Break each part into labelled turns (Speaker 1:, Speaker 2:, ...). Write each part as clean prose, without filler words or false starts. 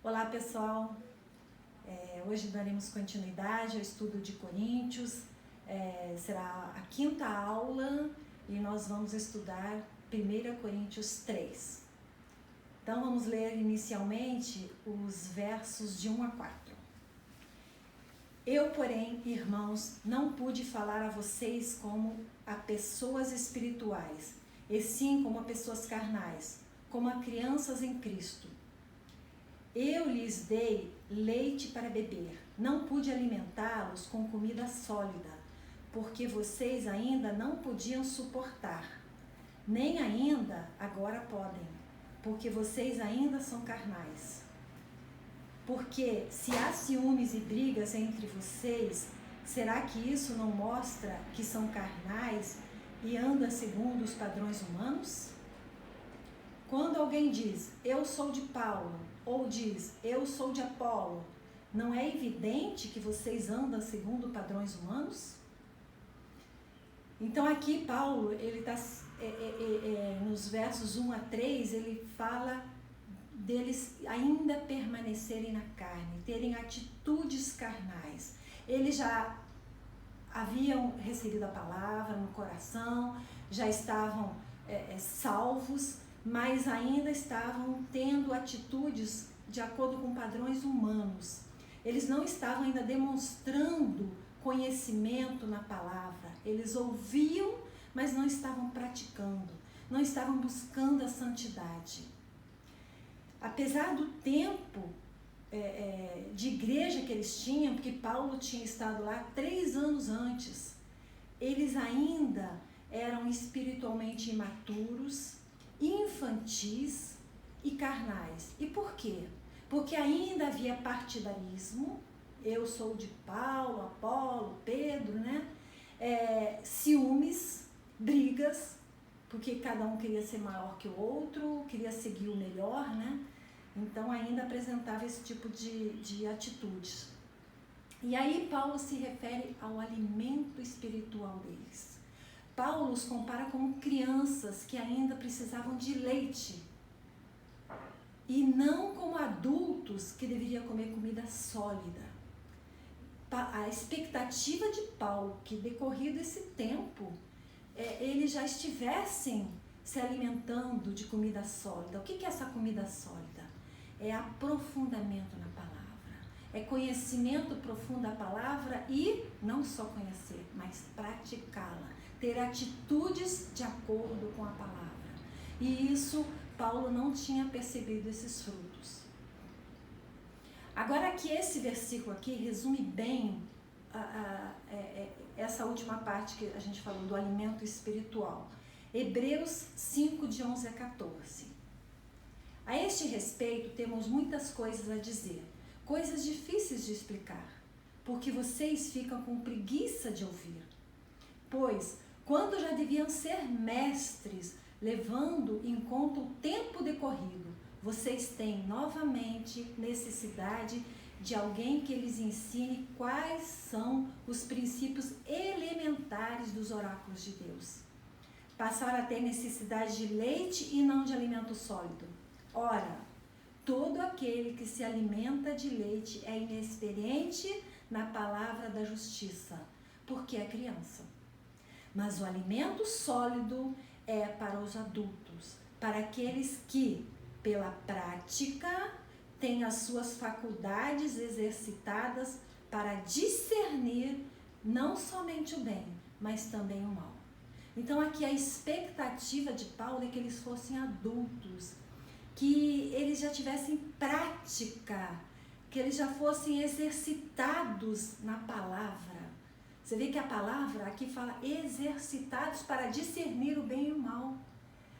Speaker 1: Olá pessoal, hoje daremos continuidade ao estudo de Coríntios, será a quinta aula e nós vamos estudar 1 Coríntios 3. Então vamos ler inicialmente os versos de 1 a 4. Eu, porém, irmãos, não pude falar a vocês como a pessoas espirituais, e sim como a pessoas carnais, como a crianças em Cristo. Eu lhes dei leite para beber, não pude alimentá-los com comida sólida, porque vocês ainda não podiam suportar, nem ainda agora podem, porque vocês ainda são carnais. Porque se há ciúmes e brigas entre vocês, será que isso não mostra que são carnais e andam segundo os padrões humanos? Quando alguém diz, eu sou de Paulo, ou diz, eu sou de Apolo, não é evidente que vocês andam segundo padrões humanos? Então aqui Paulo, ele está nos versos 1 a 3, ele fala deles ainda permanecerem na carne, terem atitudes carnais. Eles já haviam recebido a palavra no coração, já estavam salvos, mas ainda estavam tendo atitudes de acordo com padrões humanos. Eles não estavam ainda demonstrando conhecimento na palavra. Eles ouviam, mas não estavam praticando, não estavam buscando a santidade. Apesar do tempo de igreja que eles tinham, porque Paulo tinha estado lá 3 anos antes, eles ainda eram espiritualmente imaturos, infantis e carnais. E por quê? Porque ainda havia partidarismo, eu sou de Paulo, Apolo, Pedro, né? Ciúmes, brigas, porque cada um queria ser maior que o outro, queria seguir o melhor, né? Então ainda apresentava esse tipo de atitudes. E aí Paulo se refere ao alimento espiritual deles. Paulo os compara como crianças que ainda precisavam de leite e não como adultos que deveriam comer comida sólida. A expectativa de Paulo, que decorrido esse tempo, eles já estivessem se alimentando de comida sólida. O que é essa comida sólida? É aprofundamento na palavra, é conhecimento profundo da palavra e não só conhecer, mas praticá-la, ter atitudes de acordo com a palavra. E isso Paulo não tinha percebido esses frutos. Agora que esse versículo aqui resume bem essa última parte que a gente falou do alimento espiritual. Hebreus 5, de 11 a 14. A este respeito temos muitas coisas a dizer, coisas difíceis de explicar, porque vocês ficam com preguiça de ouvir. Pois, quando já deviam ser mestres, levando em conta o tempo decorrido, vocês têm novamente necessidade de alguém que lhes ensine quais são os princípios elementares dos oráculos de Deus. Passaram a ter necessidade de leite e não de alimento sólido. Ora, todo aquele que se alimenta de leite é inexperiente na palavra da justiça, porque é criança. Mas o alimento sólido é para os adultos, para aqueles que, pela prática, têm as suas faculdades exercitadas para discernir não somente o bem, mas também o mal. Então aqui a expectativa de Paulo é que eles fossem adultos, que eles já tivessem prática, que eles já fossem exercitados na palavra. Você vê que a palavra aqui fala exercitados para discernir o bem e o mal.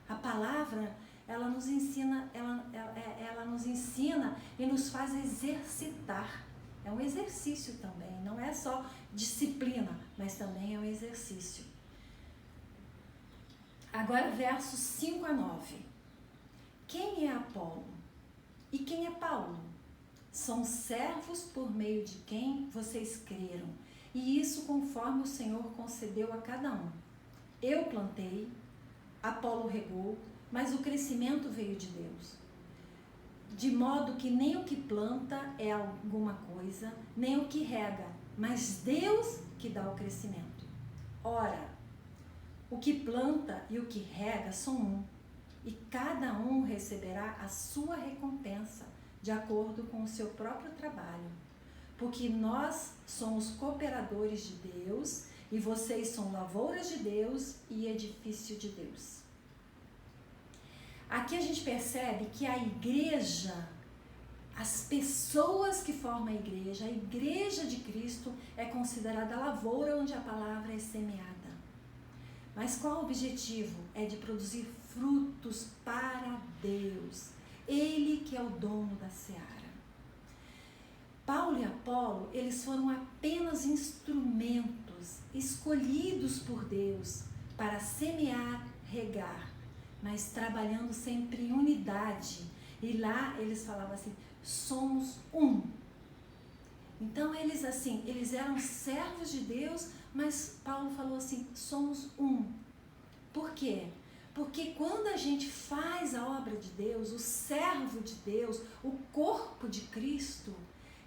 Speaker 1: A palavra, ela nos ensina, ela nos ensina e nos faz exercitar. É um exercício também, não é só disciplina, mas também é um exercício. Agora versos 5 a 9. Quem é Apolo? E quem é Paulo? São servos por meio de quem vocês creram, e isso conforme o Senhor concedeu a cada um. Eu plantei, Apolo regou, mas o crescimento veio de Deus. de modo que nem o que planta é alguma coisa, nem o que rega, mas Deus que dá o crescimento. Ora, o que planta e o que rega são um, e cada um receberá a sua recompensa, de acordo com o seu próprio trabalho. Porque nós somos cooperadores de Deus, e vocês são lavouras de Deus e edifício de Deus. Aqui a gente percebe que a igreja, as pessoas que formam a igreja de Cristo é considerada a lavoura onde a palavra é semeada. Mas qual o objetivo? É de produzir frutos para Deus. Ele que é o dono da seara. Paulo e Apolo, eles foram apenas instrumentos escolhidos por Deus para semear, regar, mas trabalhando sempre em unidade. E lá eles falavam assim, somos um. Então eles eram servos de Deus, mas Paulo falou assim, somos um. Por quê? Porque quando a gente faz a obra de Deus, o servo de Deus, o corpo de Cristo,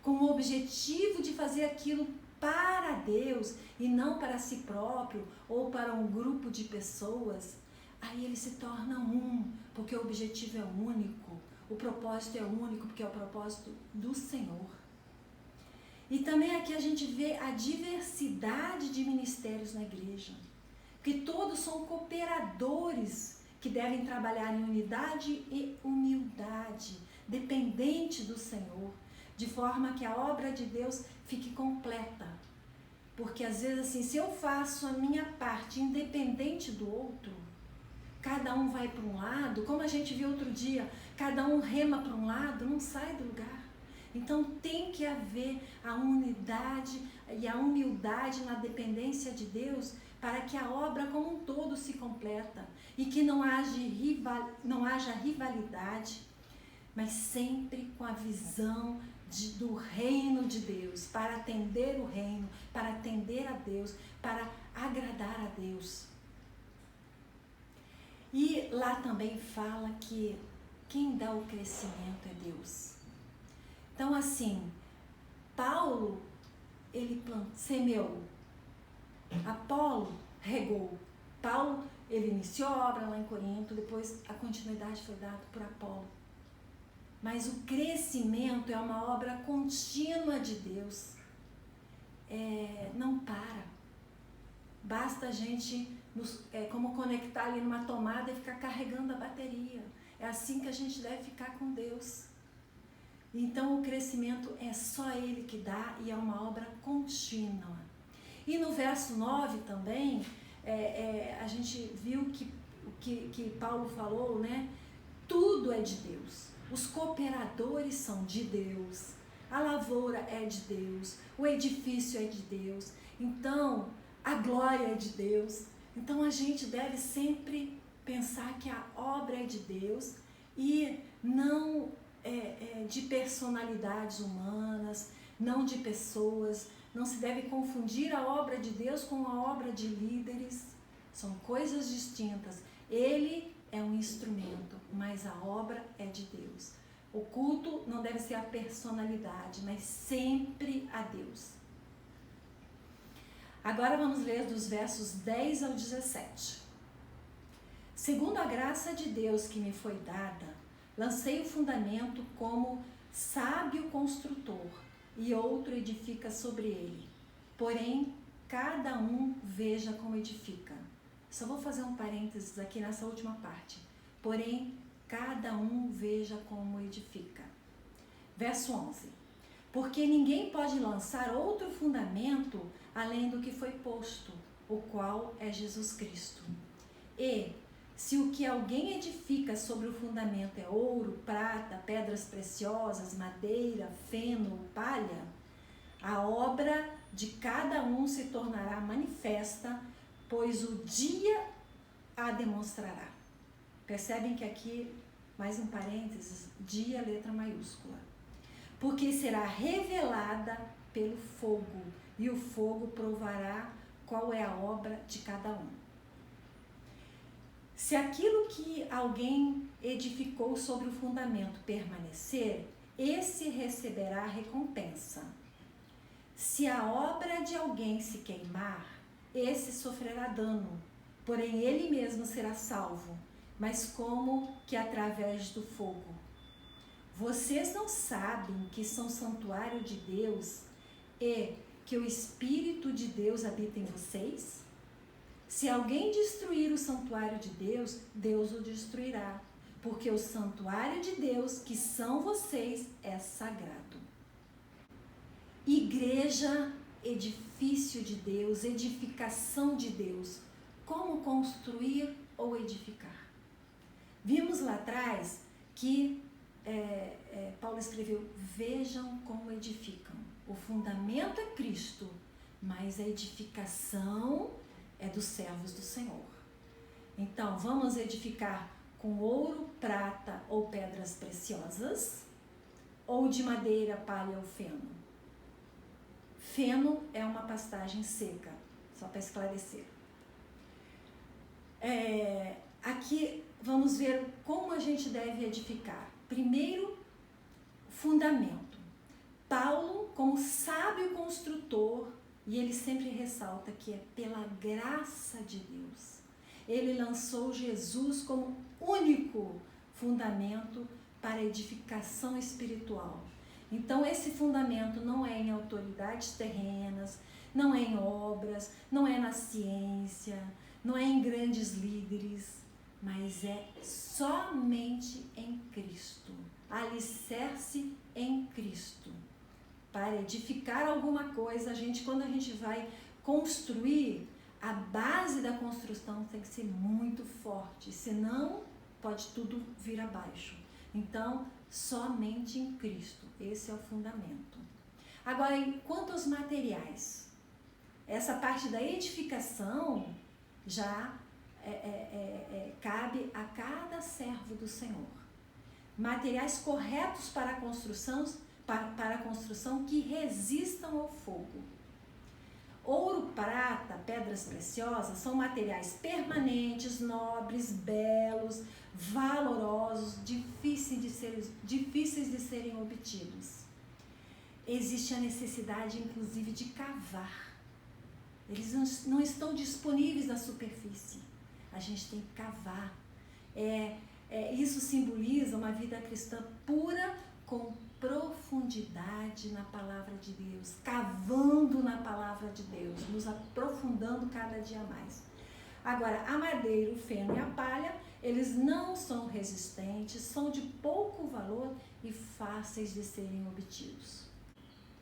Speaker 1: com o objetivo de fazer aquilo para Deus e não para si próprio ou para um grupo de pessoas, aí ele se torna um, porque o objetivo é único, o propósito é único, porque é o propósito do Senhor. E também aqui a gente vê a diversidade de ministérios na igreja, que todos são cooperadores que devem trabalhar em unidade e humildade, dependente do Senhor, de forma que a obra de Deus fique completa. Porque às vezes assim, se eu faço a minha parte independente do outro, cada um vai para um lado, como a gente viu outro dia, cada um rema para um lado, não sai do lugar. Então tem que haver a unidade e a humildade na dependência de Deus para que a obra como um todo se completa e que não haja rivalidade, mas sempre com a visão do reino de Deus, para atender o reino, para atender a Deus, para agradar a Deus. E lá também fala que quem dá o crescimento é Deus. Então assim, Paulo, ele semeou, Apolo regou, Paulo, ele iniciou a obra lá em Corinto, depois a continuidade foi dada por Apolo. Mas o crescimento é uma obra contínua de Deus, não para. Basta a gente, como conectar ali numa tomada e ficar carregando a bateria. É assim que a gente deve ficar com Deus. Então o crescimento é só Ele que dá e é uma obra contínua. E no verso 9 também, a gente viu que Paulo falou, né? Tudo é de Deus. Os cooperadores são de Deus, a lavoura é de Deus, o edifício é de Deus, então a glória é de Deus. Então a gente deve sempre pensar que a obra é de Deus e não de personalidades humanas, não de pessoas. Não se deve confundir a obra de Deus com a obra de líderes, são coisas distintas. Ele é um instrumento, mas a obra é de Deus. O culto não deve ser a personalidade, mas sempre a Deus. Agora vamos ler dos versos 10 ao 17. Segundo a graça de Deus que me foi dada, lancei o fundamento como sábio construtor, e outro edifica sobre ele. Porém, cada um veja como edifica. Só vou fazer um parênteses aqui nessa última parte. Porém, cada um veja como edifica. Verso 11. Porque ninguém pode lançar outro fundamento além do que foi posto, o qual é Jesus Cristo. E, se o que alguém edifica sobre o fundamento é ouro, prata, pedras preciosas, madeira, feno, palha, a obra de cada um se tornará manifesta, pois o dia a demonstrará. Percebem que aqui, mais um parênteses, dia, letra maiúscula. Porque será revelada pelo fogo, e o fogo provará qual é a obra de cada um. Se aquilo que alguém edificou sobre o fundamento permanecer, esse receberá recompensa. Se a obra de alguém se queimar, esse sofrerá dano, porém ele mesmo será salvo, mas como que através do fogo. Vocês não sabem que são santuário de Deus e que o Espírito de Deus habita em vocês? Se alguém destruir o santuário de Deus, Deus o destruirá, porque o santuário de Deus, que são vocês, é sagrado. Igreja, edifício de Deus, edificação de Deus. Como construir ou edificar? Vimos lá atrás que Paulo escreveu: vejam como edificam. O fundamento é Cristo, mas a edificação é dos servos do Senhor. Então, vamos edificar com ouro, prata ou pedras preciosas, ou de madeira, palha ou feno. Feno é uma pastagem seca, só para esclarecer. Aqui vamos ver como a gente deve edificar. Primeiro, fundamento. Paulo, como sábio construtor, e ele sempre ressalta que é pela graça de Deus. Ele lançou Jesus como único fundamento para a edificação espiritual. Então, esse fundamento não é em autoridades terrenas, não é em obras, não é na ciência, não é em grandes líderes, mas é somente em Cristo. Alicerce em Cristo. Para edificar alguma coisa, quando a gente vai construir, a base da construção tem que ser muito forte, senão pode tudo vir abaixo. Então, somente em Cristo, esse é o fundamento. Agora, quanto aos materiais, essa parte da edificação já cabe a cada servo do Senhor. Materiais corretos para a construção que resistam ao fogo. Ouro, prata, pedras preciosas são materiais permanentes, nobres, belos, valorosos, difíceis de serem obtidos. Existe a necessidade, inclusive, de cavar. Eles não estão disponíveis na superfície. A gente tem que cavar. Isso simboliza uma vida cristã pura, com profundidade na palavra de Deus, cavando na palavra de Deus, nos aprofundando cada dia mais. Agora, a madeira, o feno e a palha, eles não são resistentes, são de pouco valor e fáceis de serem obtidos.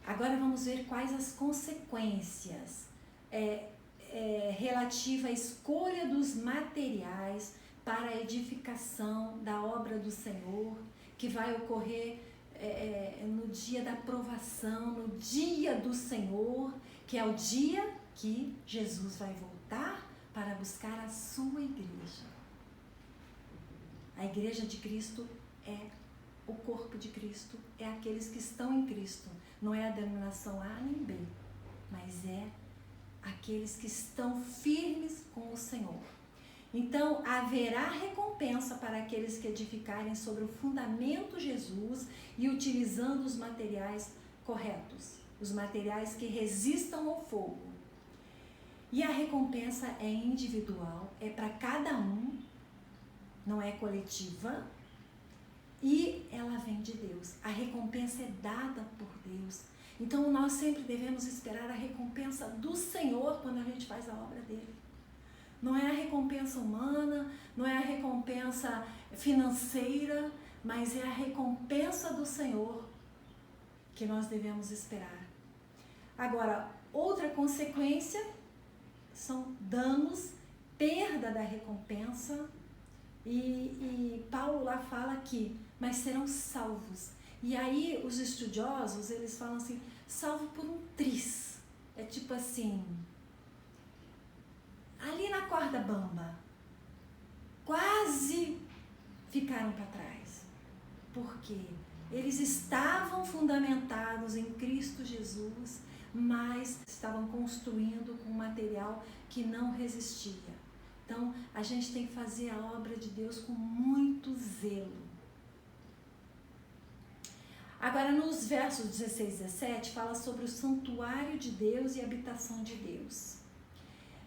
Speaker 1: Agora vamos ver quais as consequências relativa à escolha dos materiais para a edificação da obra do Senhor, que vai ocorrer no dia da provação, no dia do Senhor, que é o dia que Jesus vai voltar para buscar a sua igreja. A igreja de Cristo é o corpo de Cristo, é aqueles que estão em Cristo. Não é a denominação A nem B, mas é aqueles que estão firmes com o Senhor. Então, haverá recompensa para aqueles que edificarem sobre o fundamento Jesus e utilizando os materiais corretos, os materiais que resistam ao fogo. E a recompensa é individual, é para cada um, não é coletiva, e ela vem de Deus. A recompensa é dada por Deus. Então, nós sempre devemos esperar a recompensa do Senhor quando a gente faz a obra dele. Não é a recompensa humana, não é a recompensa financeira, mas é a recompensa do Senhor que nós devemos esperar. Agora, outra consequência são danos, perda da recompensa, e Paulo lá fala que, mas serão salvos. E aí os estudiosos, eles falam assim, salvo por um triz. É tipo assim, ali na corda bamba, quase ficaram para trás. Por quê? Eles estavam fundamentados em Cristo Jesus, mas estavam construindo com material que não resistia. Então, a gente tem que fazer a obra de Deus com muito zelo. Agora, nos versos 16 e 17, fala sobre o santuário de Deus e a habitação de Deus.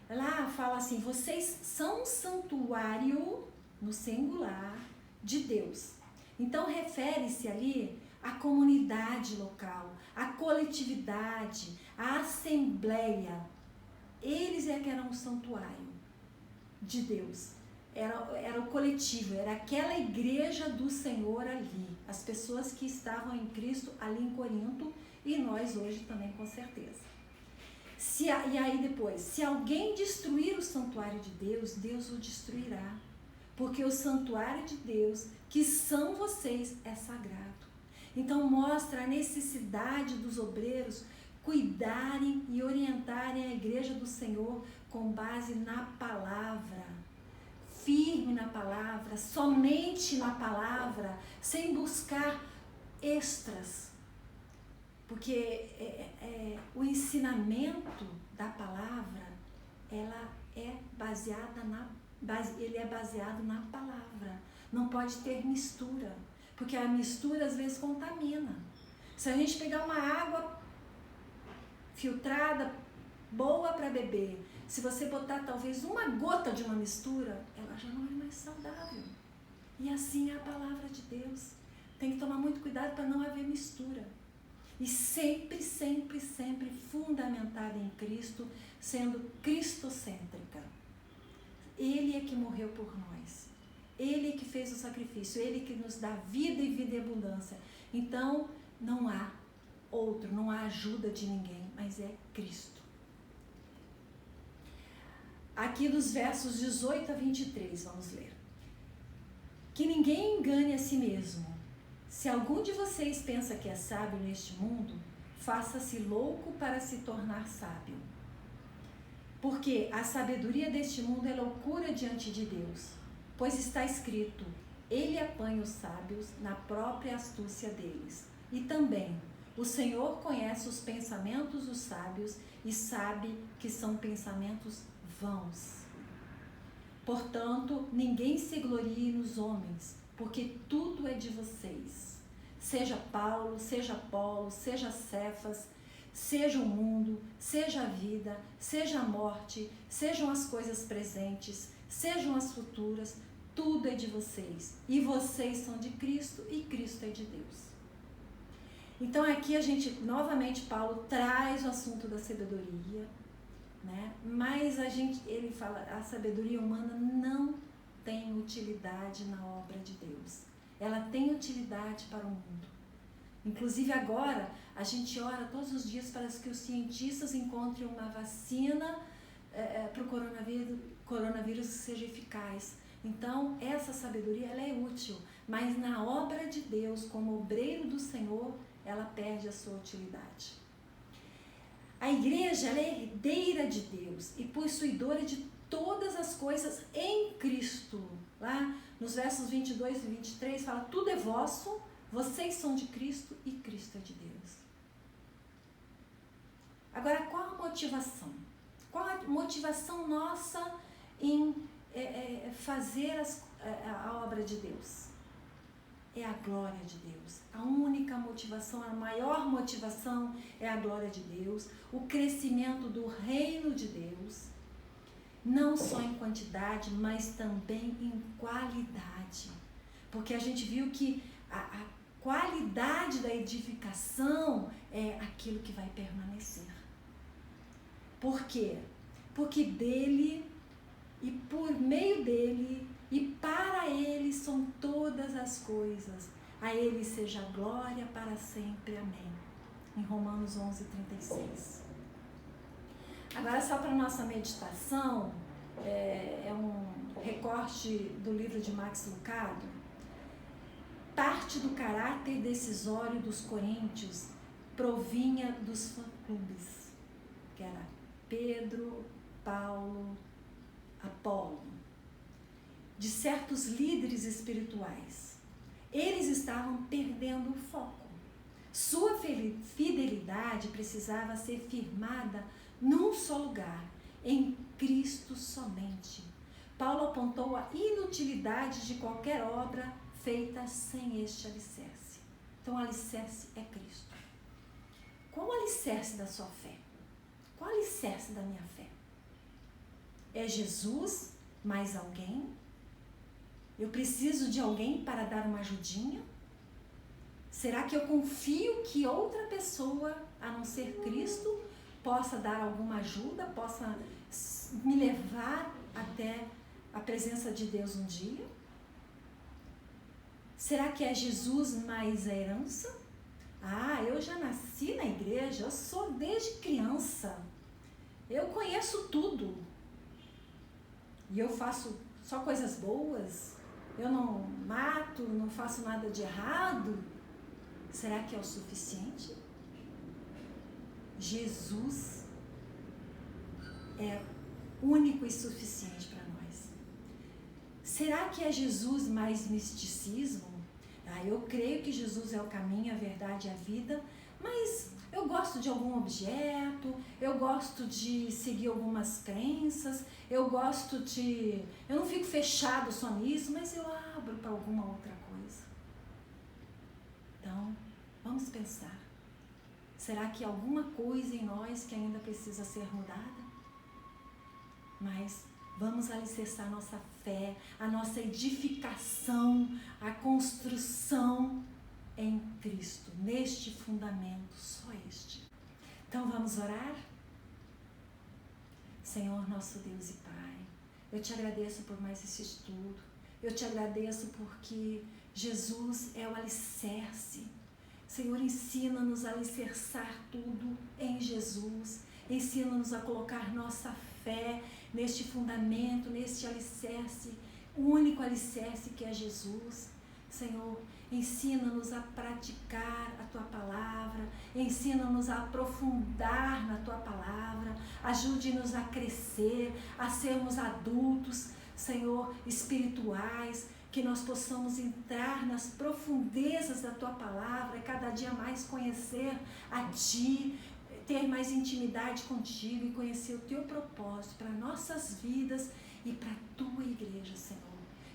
Speaker 1: Lá fala assim, vocês são um santuário, no singular, de Deus. Então, refere-se ali à comunidade local, à coletividade, à assembleia. Eles é que eram um santuário de Deus. Era o coletivo, era aquela igreja do Senhor ali. As pessoas que estavam em Cristo ali em Corinto e nós hoje também, com certeza. E aí depois, se alguém destruir o santuário de Deus, Deus o destruirá. Porque o santuário de Deus, que são vocês, é sagrado. Então mostra a necessidade dos obreiros cuidarem e orientarem a igreja do Senhor com base na palavra. Firme na palavra, somente na palavra, sem buscar extras. Porque o ensinamento da palavra, ele é baseado na palavra. Não pode ter mistura, porque a mistura às vezes contamina. Se a gente pegar uma água filtrada, boa para beber, se você botar talvez uma gota de uma mistura, ela já não é mais saudável. E assim é a palavra de Deus. Tem que tomar muito cuidado para não haver mistura. E sempre, sempre, sempre fundamentada em Cristo, sendo cristocêntrica. Ele é que morreu por nós. Ele é que fez o sacrifício. Ele é que nos dá vida e vida em abundância. Então, não há outro, não há ajuda de ninguém, mas é Cristo. Aqui dos versos 18 a 23, vamos ler. Que ninguém engane a si mesmo. Se algum de vocês pensa que é sábio neste mundo, faça-se louco para se tornar sábio. Porque a sabedoria deste mundo é loucura diante de Deus, pois está escrito, ele apanha os sábios na própria astúcia deles. E também, o Senhor conhece os pensamentos dos sábios e sabe que são pensamentos vãos. Portanto, ninguém se glorie nos homens, porque tudo é de vocês. Seja Paulo, seja Apolo, seja Cefas, seja o mundo, seja a vida, seja a morte, sejam as coisas presentes, sejam as futuras, tudo é de vocês. E vocês são de Cristo e Cristo é de Deus. Então aqui a gente, novamente, Paulo traz o assunto da sabedoria, né? Mas ele fala, a sabedoria humana não tem utilidade na obra de Deus. Ela tem utilidade para o mundo. Inclusive agora, a gente ora todos os dias para que os cientistas encontrem uma vacina para o coronavírus que seja eficaz. Então, essa sabedoria ela é útil, mas na obra de Deus, como obreiro do Senhor, ela perde a sua utilidade. A igreja ela é herdeira de Deus e possuidora de todas as coisas em Cristo. Lá nos versos 22 e 23 fala, tudo é vosso, vocês são de Cristo e Cristo é de Deus. Agora, qual a motivação? Qual a motivação nossa em fazer a obra de Deus? É a glória de Deus. A única motivação, a maior motivação é a glória de Deus, o crescimento do reino de Deus, não só em quantidade, mas também em qualidade. Porque a gente viu que a qualidade da edificação é aquilo que vai permanecer. Por quê? Porque dele e por meio dele e para ele são todas as coisas. A ele seja a glória para sempre. Amém. Em Romanos 11:36. Agora, só para nossa meditação, é um recorte do livro de Max Lucado. Parte do caráter decisório dos coríntios provinha dos fã-clubes, que era Pedro, Paulo, Apolo, de certos líderes espirituais. Eles estavam perdendo o foco. Sua fidelidade precisava ser firmada num só lugar, em Cristo somente. Paulo apontou a inutilidade de qualquer obra feita sem este alicerce. Então, o alicerce é Cristo. Qual o alicerce da sua fé? Qual o alicerce da minha fé? É Jesus mais alguém? Eu preciso de alguém para dar uma ajudinha? Será que eu confio que outra pessoa, a não ser Cristo, possa dar alguma ajuda, possa me levar até a presença de Deus um dia? Será que é Jesus mais a herança? Ah, eu já nasci na igreja, eu sou desde criança. Eu conheço tudo. E eu faço só coisas boas. Eu não mato, não faço nada de errado. Será que é o suficiente? Jesus é único e suficiente para nós. Será que é Jesus mais misticismo? Eu creio que Jesus é o caminho, a verdade e a vida, mas eu gosto de algum objeto, eu gosto de seguir algumas crenças, eu não fico fechado só nisso, mas eu abro para alguma outra coisa. Então, vamos pensar. Será que há alguma coisa em nós que ainda precisa ser mudada? Mas vamos alicerçar a nossa fé, a nossa edificação, a construção em Cristo, neste fundamento, só este. Então vamos orar? Senhor, nosso Deus e Pai, eu te agradeço por mais esse estudo, eu te agradeço porque Jesus é o alicerce. Senhor, ensina-nos a alicerçar tudo em Jesus, ensina-nos a colocar nossa fé neste fundamento, neste alicerce, o único alicerce que é Jesus. Senhor, ensina-nos a praticar a Tua palavra, ensina-nos a aprofundar na Tua palavra, ajude-nos a crescer, a sermos adultos, Senhor, espirituais, que nós possamos entrar nas profundezas da Tua palavra, cada dia mais conhecer a Ti, ter mais intimidade contigo e conhecer o Teu propósito para nossas vidas e para a Tua igreja, Senhor.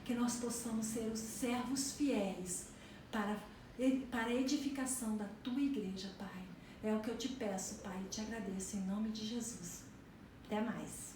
Speaker 1: Que nós possamos ser os servos fiéis para a edificação da Tua igreja, Pai. É o que eu te peço, Pai, e te agradeço em nome de Jesus. Até mais.